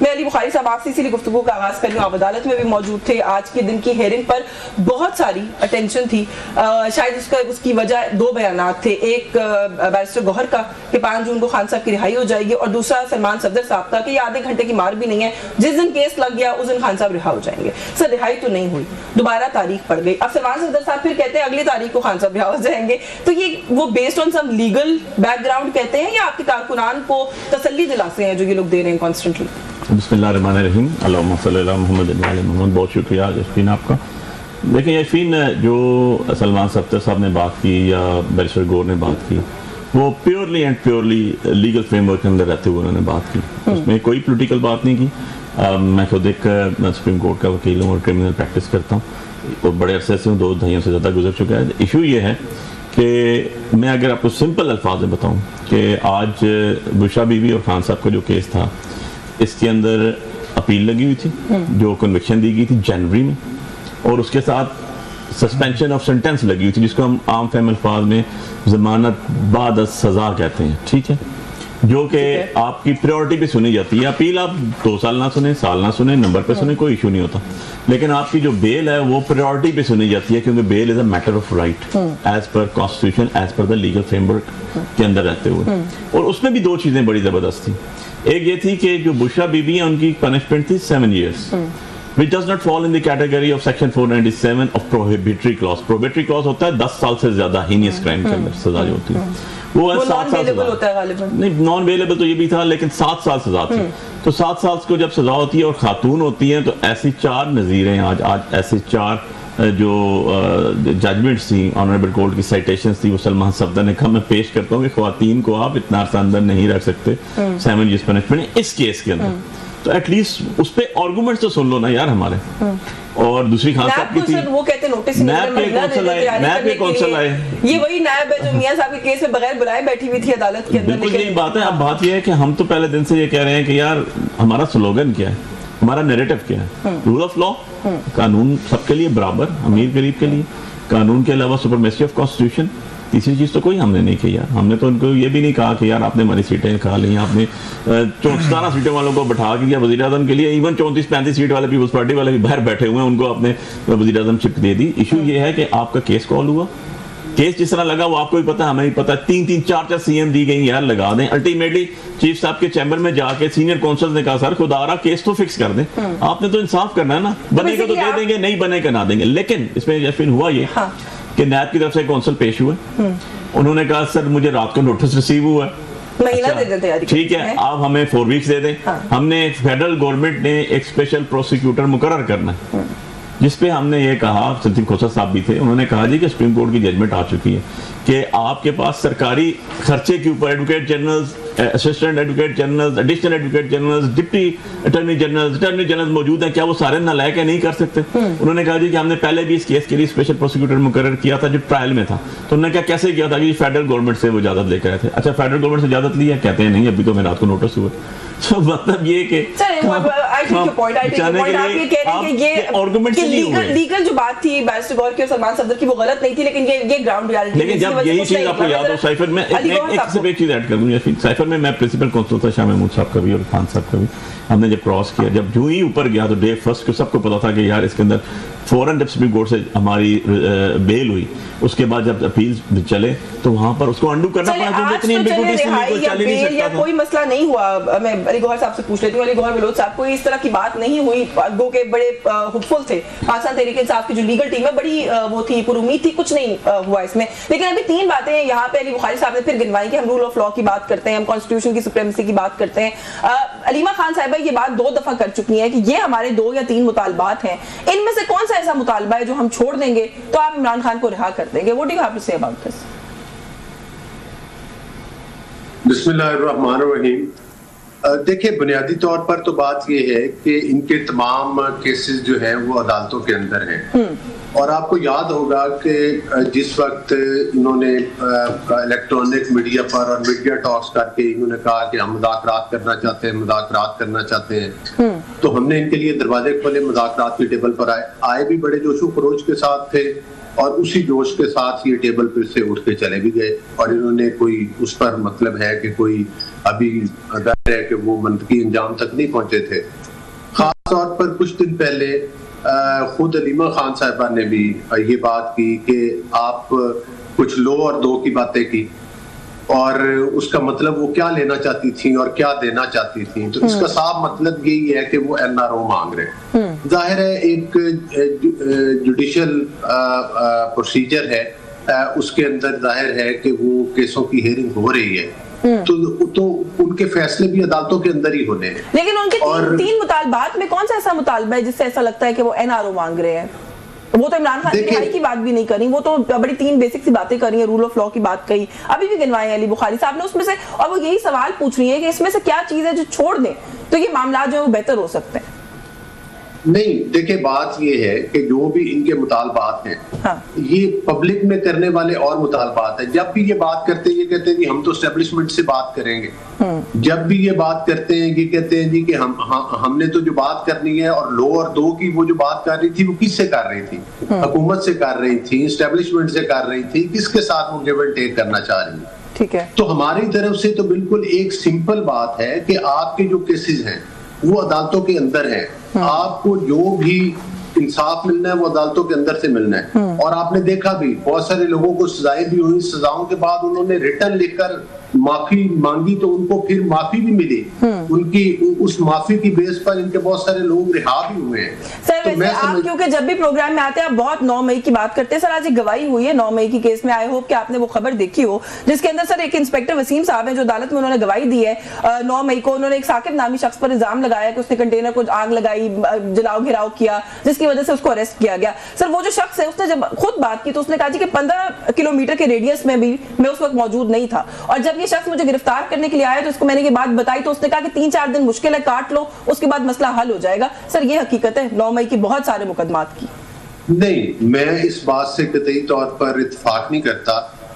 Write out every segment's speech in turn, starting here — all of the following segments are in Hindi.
मैं अली बुखारी साहब आपसे इसीलिए गुफ्तगू का आगाज कर रही हूँ। आप अदालत में भी मौजूद थे, आज के दिन की हेयरिंग पर बहुत सारी अटेंशन थी। शायद उसकी वजह दो बयानात थे, एक बैरिस्टर गौहर का कि 5 जून को खान साहब की रिहाई हो जाएगी, और दूसरा सलमान सफदर साहब का कि ये आधे घंटे की मार भी नहीं है, जिस दिन केस लग गया उस दिन खान साहब रिहा हो जाएंगे। सर रिहाई तो नहीं हुई, दोबारा तारीख पड़ गई, अब सलमान सफदर साहब फिर कहते हैं अगली तारीख को खान साहब रिहा हो जाएंगे। तो ये वो based on some legal background कहते हैं या आपके कारकुनान को तसल्ली दिलाते हैं जो ये लोग दे रहे हैं कॉन्स्टेंटली? बिस्मिल्लाहिर्रहमानिर्रहीम, अल्लाहुम्मा सल्ली अला मुहम्मद व अला मुहम्मद। बहुत शुक्रिया यशफीन आपका। देखिए यशफीन, जो सलमान सफदर साहब ने बात की या बैरिस्टर गौर ने बात की, वो purely and purely legal framework के अंदर रहते हुए उन्होंने बात की, उसमें कोई पॉलिटिकल बात नहीं की। मैं खुद एक सुप्रीम कोर्ट का वकील हूँ और क्रिमिनल प्रैक्टिस करता हूँ और बड़े अरसे से हूँ, 2 दहाइयों से ज़्यादा गुजर चुका है। इशू ये है कि मैं अगर आपको सिंपल अल्फाज में बताऊँ कि आज बुशरा बीबी और खान साहब का जो केस था, इसके अंदर अपील लगी हुई थी, जो कन्विक्शन दी गई थी जनवरी में, और उसके साथ सस्पेंशन ऑफ सेंटेंस लगी हुई थी, जिसको हम आम फहम अल्फाज में जमानत बाद सज़ा कहते हैं, ठीक है, जो कि आपकी प्रायोरिटी पे सुनी जाती है। अपील आप 2 साल ना सुने, साल ना सुने, नंबर पे सुने, कोई इशू नहीं होता, लेकिन आपकी जो बेल है वो प्रायोरिटी पे सुनी जाती है, क्योंकि bail is a matter of right as per constitution, as per the legal framework के अंदर रहते हुए। और उसमें भी 2 चीज़ें बड़ी ज़बरदस्त थी। एक ये थी कि जो बुशरा बीबी है उनकी पनिशमेंट थी 7 years, which does not fall in the category of section 497 of prohibitory clause. prohibitory clause होता है 10 साल से ज्यादा हीनियस क्राइम के अंदर सजा जो होती है, वो है 7 साल होता है नहीं, नॉन अवेलेबल तो ये भी था, लेकिन 7 साल सजा थी। तो 7 साल को जब सजा होती है और खातून होती हैं, तो ऐसी 4 नज़ीरें आज ऐसे 4 जो जजमेंट्स थी ऑनरेबल कोर्ट की साइटेशंस थी, वो सलमान सफदर ने कहा मैं पेश करता हूँ कि ख्वातीन को आप इतना अर्सा अंदर नहीं रख सकते 7 years पनिशमेंट इस केस के अंदर। तो एटलीस्ट उस पे आर्गुमेंट्स तो सुन लो ना यार हमारे। और दूसरी खान साहब की थी, वो कहते नोटिस नैब के कौंसल आए, ये वही नैब है जो मियां साहब के केस में बगैर बुलाए बैठी हुई थी अदालत के अंदर। बिल्कुल यही बात है। अब बात ये है कि हम तो पहले दिन से ये कह रहे हैं कि यार हमारा स्लोगन क्या है, हमारा नैरेटिव क्या है, रूल ऑफ लॉ, कानून सबके लिए बराबर, अमीर गरीब के लिए, कानून के अलावा सुपरमेसी ऑफ कॉन्स्टिट्यूशन। तीसरी चीज़ तो कोई हमने नहीं की यार, हमने तो उनको ये भी नहीं कहा कि यार आपने हमारी सीटें खा ली, आपने 17 सीटों वालों को बैठा के दिया वज़ीर आज़म के लिए, इवन 34-35 सीट वाले पीपल्स पार्टी वाले भी बाहर बैठे हुए हैं, उनको आपने वज़ीर आज़म शिफ्ट दे दी। इशू ये है कि आपका केस कॉल हुआ, केस जिस तरह लगा वो आपको भी पता है, हमें भी पता है, 3-3, 4-4 CM दी गई यार, लगा दें। अल्टीमेटली चीफ साहब के चैम्बर में जाके सीनियर काउंसिल ने कहा सर खुदा रहा केस तो फिक्स कर दें, आपने तो इंसाफ करना है ना, बनेगा तो दे देंगे, नहीं बनेगा ना देंगे। लेकिन इसमें यकीन हुआ ये कि नैब की तरफ से काउंसिल पेश हुए, उन्होंने कहा सर मुझे रात को नोटिस रिसीव हुआ है, महीना दे देते हैं, ठीक है आप हमें 4 weeks दे दें। हमने फेडरल गवर्नमेंट ने एक स्पेशल प्रोसिक्यूटर मुकर्रर करना है, जिसपे हमने ये कहा, संदीप खोसर साहब भी थे, उन्होंने कहा जी कि सुप्रीम कोर्ट की जजमेंट आ चुकी है कि आपके पास सरकारी खर्चे के ऊपर advocate generals, assistant advocate generals, additional advocate generals, deputy attorney generals मौजूद हैं, क्या वो सारे नालायक नहीं कर सकते? उन्होंने कहा जी कि हमने पहले भी इस केस के लिए स्पेशल प्रोसिक्यूटर मुकर्रर किया था जो ट्रायल में था। तो उन्होंने कहा कैसे किया था कि फेडरल गवर्नमेंट से वो इजाजत लेकर आए थे। अच्छा फेडरल गवर्नमेट से इजाजत ली है? कहते हैं नहीं, अभी तो मेरे रात को नोटिस हुआ। तो मतलब ये कि लीगल जो बात थी बैरिस्टर गौर की और सलमान सफदर की वो गलत नहीं थी, लेकिन ये ग्राउंड रियलिटी। लेकिन जब यही चीज आपको याद हो, साइफर में एक चीज ऐड कर दूं, साइफर में मैं प्रिंसिपल काउंसिल था शाह महमूद साहब का भी और खान साहब का भी, हमने जब क्रॉस किया, जब जो ही ऊपर गया तो डे फर्स्ट को सबको पता था कि यार इसके अंदर फौरन जब सुप्रीम कोर्ट से हमारी बेल हुई, उसके बाद जब अपील चले तो वहां पर उसको अंडू करना पड़ा, क्योंकि इतनी एम्बिग्युइटी से कोई चल ही नहीं सकता था। कोई मसला नहीं हुआ। मैं अली गौहर साहब से पूछ लेती हूँ, अली गौहर बलोच साहब, कोई इस तरह की बात नहीं हुई, गो के बड़े होपफुल थे, पाकिस्तान तहरीक इंसाफ की जो लीगल टीम है बड़ी वो थी, पुरुमीद थी, कुछ नहीं हुआ इसमें। लेकिन अभी 3 बातें यहाँ पे अली बुखारी साहब ने फिर गिनवाई कि हम रूल ऑफ लॉ की बात करते हैं, हम कॉन्स्टिट्यूशन की सुप्रीमेसी की बात करते हैं। अलीमा खान साहिबा ये बात 2 दफा कर चुकी है कि ये हमारे 2 या 3 मुतालबात हैं, इनमें से कौन सा ऐसा मुतालबा है जो हम छोड़ देंगे तो आप इमरान खान को रिहा कर देंगे? What do you have to say about this? बिस्मिल्लाहिर्रहमानिर्रहीम। देखिए बुनियादी तौर पर तो बात यह है कि इनके तमाम केसेस जो हैं वो अदालतों के अंदर हैं, और आपको याद होगा कि जिस वक्त इन्होंने इलेक्ट्रॉनिक मीडिया पर और मीडिया टॉक्स करके इन्होंने कहा कि हम मुज़ाकरात करना चाहते हैं, मुज़ाकरात करना चाहते हैं, तो हमने इनके लिए दरवाजे खोले, मुज़ाकरात की टेबल पर आए भी बड़े जोशो खरोश के साथ थे, और उसी जोश के साथ ये टेबल पर से उठ के चले भी गए, और इन्होंने कोई उस पर मतलब है कि कोई अभी जाहिर है कि वो मंतकी अंजाम तक नहीं पहुंचे थे। खास तौर पर कुछ दिन पहले खुद अलीमा खान साहिबा ने भी ये बात की कि आप कुछ लो और दो की बातें की, और उसका मतलब वो क्या लेना चाहती थी और क्या देना चाहती थी। तो इसका साफ मतलब यही है कि वो NRO मांग रहे हैं। जाहिर है एक जुडिशियल प्रोसीजर है, उसके अंदर जाहिर है कि वो केसों की हियरिंग हो रही है, तो उनके फैसले भी अदालतों के अंदर ही होने हैं। लेकिन उनके तीन मुतालबात में कौन सा ऐसा मुतालबा है जिससे ऐसा लगता है कि वो NRO मांग रहे हैं? वो तो इमरान खान की रिहाई की बात भी नहीं करी, वो तो बड़ी तीन बेसिक सी बातें करी है, रूल ऑफ लॉ की बात कही, अभी भी गिनवाए अली बुखारी साहब ने उसमें से, और वो यही सवाल पूछ रही है कि इसमें से क्या चीज है जो छोड़ दें तो ये मामला जो है वो बेहतर हो सकते हैं। नहीं, देखिए बात ये है कि जो भी इनके मुतालबात हैं, हाँ। ये पब्लिक में करने वाले और मुतालबात हैं। जब भी ये बात करते हैं ये कहते हैं कि हम तो एस्टेब्लिशमेंट से बात करेंगे। जब भी ये बात करते हैं ये कहते हैं जी कि हमने तो जो बात करनी है, और लो और दो की वो जो बात कर रही थी वो किससे कर रही थी? हुकूमत से कर रही थी, एस्टेब्लिशमेंट से कर रही थी, किसके साथ वो गिव एंड टेक करना चाह रही है? ठीक है। तो हमारी तरफ से तो बिल्कुल एक सिंपल बात है कि आपके जो केसेस हैं वो अदालतों के अंदर है। आपको जो भी इंसाफ मिलना है वो अदालतों के अंदर से मिलना है। और आपने देखा भी बहुत सारे लोगों को सजाएं भी हुई, सजाओं के बाद उन्होंने रिटर्न लिखकर माफी मांगी तो उनको फिर माफी भी मिली। उनकी उस माफी की बेस पर इनके बहुत सारे लोग रिहा भी हुए हैं। सर तो वैसे आप क्योंकि जब भी प्रोग्राम में आते हैं आप बहुत 9 मई की बात करते हैं। सर आज एक गवाही हुई है 9 मई की केस में, आई होप कि आपने वो खबर देखी हो, जिसके अंदर सर एक इंस्पेक्टर वसीम साहब हैं जो अदालत में उन्होंने गवाही दी है। 9 मई को उन्होंने एक साकिब नामी शख्स पर इल्जाम लगाया कि उसने कंटेनर को आग लगाई, जलाओ घिराव किया, जिसकी वजह से उसको अरेस्ट किया गया। सर वो जो शख्स है उसने जब खुद बात की तो उसने कहा कि 15 किलोमीटर के रेडियस में भी मैं उस वक्त मौजूद नहीं था, और जब ये शख्स मुझे गिरफ्तार करने के लिए आया तो उसको मैंने ये बात बताई तो उसने कहा कि 3-4 दिन मुश्किल है, काट लो, उसके बाद मसला हल हो जाएगा। सर ये हकीकत है 9 मई की बहुत सारे मुकदमात की। नहीं, मैं इस बात से कतई तौर पर इत्तेफाक नहीं करता।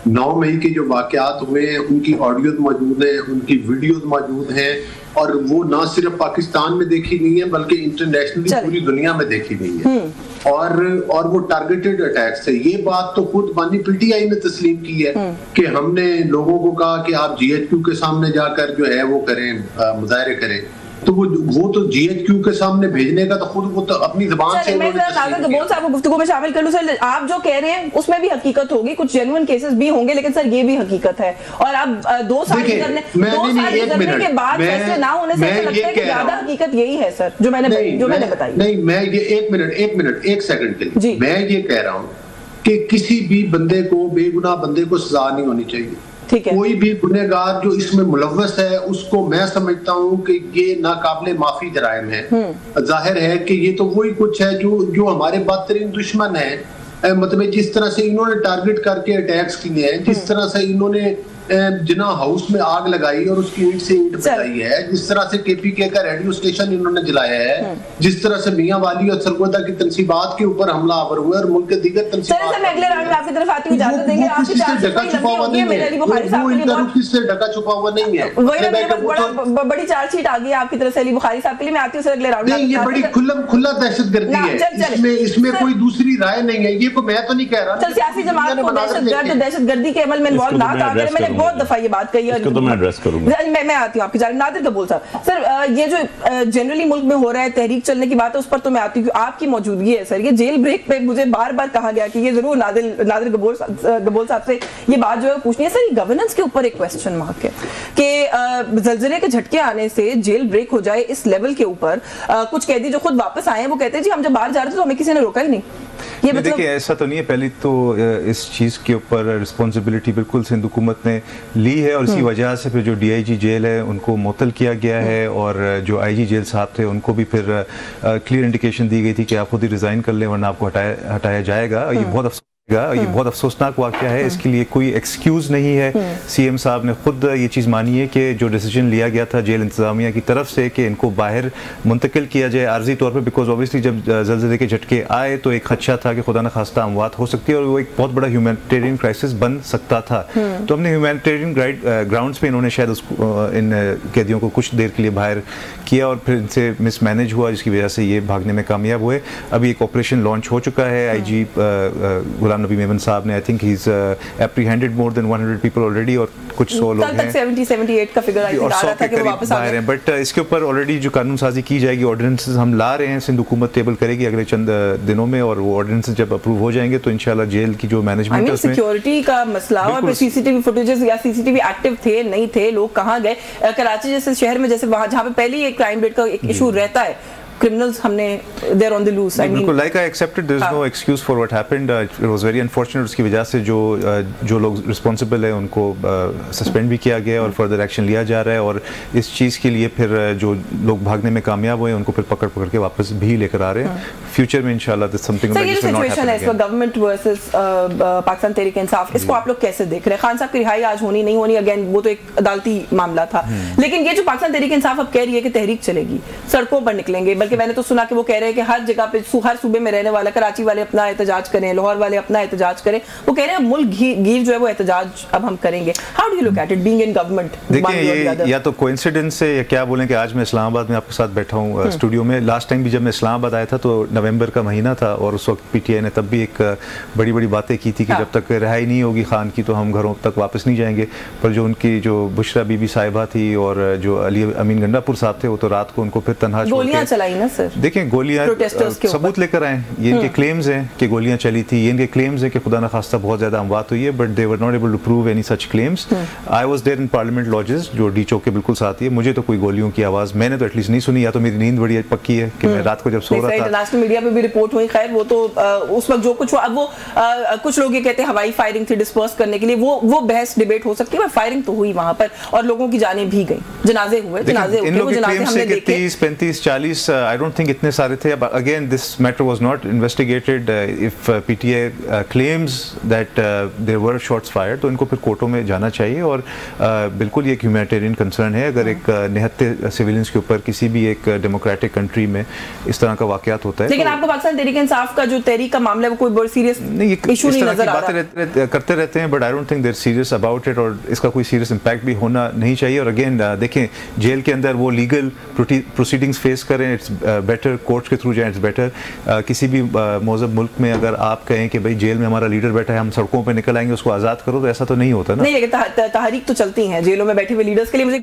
9 मई के जो वाकयात हुए हैं उनकी ऑडियो मौजूद है, उनकी वीडियोज मौजूद हैं, और वो ना सिर्फ पाकिस्तान में देखी नहीं है बल्कि इंटरनेशनली पूरी दुनिया में देखी नहीं है। और वो टारगेटेड अटैक्स थे। ये बात तो खुद मानी PTI ने तस्लीम की है कि हमने लोगों को कहा कि आप GHQ के सामने जाकर जो है वो करें, मुजाहरे करें, तो वो तो GHQ के सामने भेजने का तो खुद वो तो अपनी जुबान से मैं नाज़र गबोल साहब को गुफ्तगू में शामिल कर लूं। सर आप जो कह रहे हैं उसमें भी हकीकत होगी, कुछ जेन्युइन केसेस भी होंगे, लेकिन सर ये भी हकीकत है। और अब 2 साल गुजरने के बाद फैसले ना होने से ऐसा लगता है कि ज्यादा हकीकत यही है सर जो मैंने बताई। नहीं, मैं ये एक सेकंड के लिए मैं ये कह रहा हूँ कि किसी भी बंदे को, बेगुनाह बंदे को सजा नहीं होनी चाहिए। कोई भी गुनहगार जो इसमें मुलव्वस है उसको मैं समझता हूँ कि ये नाकाबिले माफी जराइम है। जाहिर है कि ये तो वही कुछ है जो हमारे बदतरीन दुश्मन है। मतलब जिस तरह से इन्होंने टारगेट करके अटैक्स किए हैं, जिस तरह से इन्होंने जिना हाउस में आग लगाई और उसकी ईंट से ईंट बजाई है, जिस तरह से KPK का रेडियो स्टेशन इन्होंने जलाया है, जिस तरह से मियां वाली और सरगोदा की तंसीबात के ऊपर हमलावर हुए और मुल्क के दीगर तंसीबात। सर मैं अगले राउंड में आपकी तरफ आती हूं, इजाजत देंगे। आपकी ढका छुपा हुआ नहीं है, वो किससे ढका छुपा हुआ नहीं है। बड़ी चार्जशीट आ गई आपकी तरफ से अली बुखारी साहब के लिए। मैं आती हूं सर अगले राउंड में। ये बड़ी खुला दहशतगर्दी है, इसमें कोई दूसरी राय नहीं है। ये मैं तो नहीं कह रहा सियासी जमात को दहशतगर्दी के अमल में इन्वॉल्व ना करें। मैंने बहुत दफा ये बात कही है, इसको तो मैं एड्रेस करूंगा। मैं आती हूँ आपकी जानिब। नादिर गबोल साहब, सर ये जो जनरली मुल्क में हो रहा है, तहरीक चलने की बात है, उस पर तो मैं आती हूँ। आपकी मौजूदगी है सर, ये जेल ब्रेक पे मुझे बार-बार कहा गया कि ये जरूर नादिर गबोल साहब से ये बात जो है पूछनी है। सर ये गवर्नेंस के ऊपर एक क्वेश्चन मार्क है कि ज़लज़ले के झटके आने से जेल ब्रेक हो जाए इस लेवल के ऊपर। कुछ कैदी जो खुद वापस आए हैं वो कहते हैं जी हम जब बाहर जा रहे थे तो हमें किसी ने रोका ही नहीं। ये मतलब देखिए ऐसा तो नहीं है। पहले तो इस चीज़ के ऊपर रिस्पॉन्सिबिलिटी बिल्कुल सिंध हुकूमत ने ली है, और इसी वजह से फिर जो DIG जेल है उनको मुअत्तल किया गया है, और जो IG जेल साहब थे उनको भी फिर क्लियर इंडिकेशन दी गई थी कि आप खुद ही रिज़ाइन कर लें वरना आपको हटाया जाएगा। ये बहुत अफसोसनाक वाक़या है, इसके लिए कोई एक्सक्यूज़ नहीं है। CM साहब ने खुद ये चीज़ मानी है कि जो डिसीजन लिया गया था जेल इंतज़ामिया की तरफ से कि इनको बाहर मुंतकिल किया जाए आर्जी तौर पर, बिकॉज ऑब्वियसली जब ज़लज़ले के झटके आए तो एक खदशा था कि खुदा न खास्ता अमवात हो सकती है और वो एक बहुत बड़ा ह्यूमैनिटेरियन क्राइसिस बन सकता था। तो हमने ह्यूमैनिटेरियन ग्राउंड्स पे इन्होंने शायद इन कैदियों को कुछ देर के लिए बाहर किया और फिर इनसे मिसमैनेज हुआ, जिसकी वजह से ये भागने में कामयाब हुए। अभी एक ऑपरेशन लॉन्च हो चुका है। IG गुलाम गुलाम नबी मेमन साहब ने, I think he is apprehended more than 100 people already, और कुछ 100 लोग हैं, 70-78 का फिगर आई थिंक आ रहा था कि वो वापस आ गए। बट इसके ऊपर ऑलरेडी जो कानून साजी की जाएगी, ऑर्डिनेंसेस हम ला रहे हैं, सिंध हुकूमत टेबल करेगी अगले चंद दिनों में, और वो ऑर्डिनेंसेस जब अप्रूव हो जाएंगे तो इंशाल्लाह जेल की जो मैनेजमेंट है उसमें सिक्योरिटी का मसला, और फिर सीसीटीवी फुटेजेस या सीसीटीवी एक्टिव थे नहीं थे, लोग कहाँ गए। कराची जैसे शहर में, जैसे वहाँ जहाँ पे पहले ही एक क्राइम रेट का एक इशू रहता है, criminals हमने they're on the loose, I mean बिल्कुल, like I accepted there is no excuse for what happened, it was very unfortunate, उसकी वजह से जो लोग रिस्पॉन्सिबल है उनको सस्पेंड भी किया गया और फर्दर एक्शन लिया जा रहा है, और इस चीज़ के लिए फिर जो लोग भागने में कामयाब हुए उनको फिर पकड़ के वापस भी लेकर आ रहे हैं। फ्यूचर में इंशाल्लाह this something like this will not happen again। Government versus Pakistan Tehreek Insaf, इसको आप लोग कैसे देख रहे हैं? खान साहब की रिहाई आज होनी नहीं होनी, अगेन वो तो एक अदालती मामला था, लेकिन ये जो पाकिस्तान तहरीक इंसाफ अब कह रही है कि तहरीक चलेगी, सड़कों पर निकलेंगे, बल्कि मैंने तो सुना कि वो कह रहे हैं कि हर जगह पे, हर सूबे में रहने वाला, कराची वाले अपना एहतजाज करें, लाहौर वाले अपना एहतजाज करें, वो कह रहे हैं मुल्क गिर जो है वो एहतजाज अब हम करेंगे। How do you look at it being in government? देखिए, ये या तो कोइंसिडेंस है या क्या बोलें कि आज मैं इस्लामाबाद में आपके साथ बैठा हूँ स्टूडियो में। लास्ट टाइम भी जब मैं इस्लामाबाद आया था तो नवंबर का महीना था, और उस वक्त पीटीआई ने तब भी एक बड़ी बातें की थी कि जब तक रिहाई नहीं होगी खान की तो हम घरों तक वापस नहीं जाएंगे। पर जो उनकी जो बुशरा बीबी साहिबा थी और जो अली अमीन गंडापुर साहब थे, वो तो रात को उनको फिर तन्हा गोलियां चलाई ना सर। देखिए, गोलियां सबूत लेकर आए, ये इनके क्लेम्स हैं कि गोलियां चली थी, ये इनके क्लेम्स हैं कि खुदा न खास्ता बहुत ज्यादा अमवात हुई है, but they were not able to prove any such claims. I was there in Parliament Lodges, जो डी चौक के बिल्कुल साथ ही है। मुझे तो कोई गोलियों की आवाज मैंने तो एटलीस्ट नहीं सुनी, या तो मेरी नींद बड़ी पक्की है कि मैं रात को जब सो रहा था। इंटरनेशनल मीडिया पे भी रिपोर्ट हुई, खैर वो तो उस वक्त जो कुछ हुआ, अब वो कुछ लोग ये कहते हैं हवाई फायरिंग थी डिस्पर्स करने के लिए, वो बहस डिबेट हो सकती है, पर फायरिंग तो हुई वहां पर और लोगों की जानें भी गई, जनाजे हुए, जनाजे हमने देखे 30, 35, 40 आई डोंट थिंक इतने सारे थे। अब again this matter was not investigated. If PTI claims that there were shots fired, तो इनको फिर कोर्टों में जाना चाहिए, और बिल्कुल ये एक ह्यूमैनिटेरियन कंसर्न है। अगर एक निहत्ते सिविलियंस के ऊपर किसी भी एक डेमोक्रेटिक कंट्री में इस तरह का वाकयात होता है, लेकिन आपको पाकिस्तान तहरीक इंसाफ का जो तहरीक का मामला है वो कोई बहुत सीरियस इशू नहीं नजर आ रहा। करते रहते हैं, but I don't think they're serious about it, और इसका कोई सीरियस इंपैक्ट भी होना नहीं चाहिए। और अगेन देखें, जेल के अंदर वो लीगल प्रोसीडिंग्स फेस करें, इट्स बेटर, कोर्ट के थ्रू जाएं, इट्स बेटर। किसी भी मौजूद मुल्क में अगर आप कहें कि भाई जेल में हमारा लीडर बैठा है, हम सड़कों पर निकल आएंगे, उसको आज़ाद करो, तो ऐसा तो नहीं होता ना। नहीं, लेकिन तहरीक तो चलती हैं जेलों में बैठे हुए लीडर्स के लिए। मुझे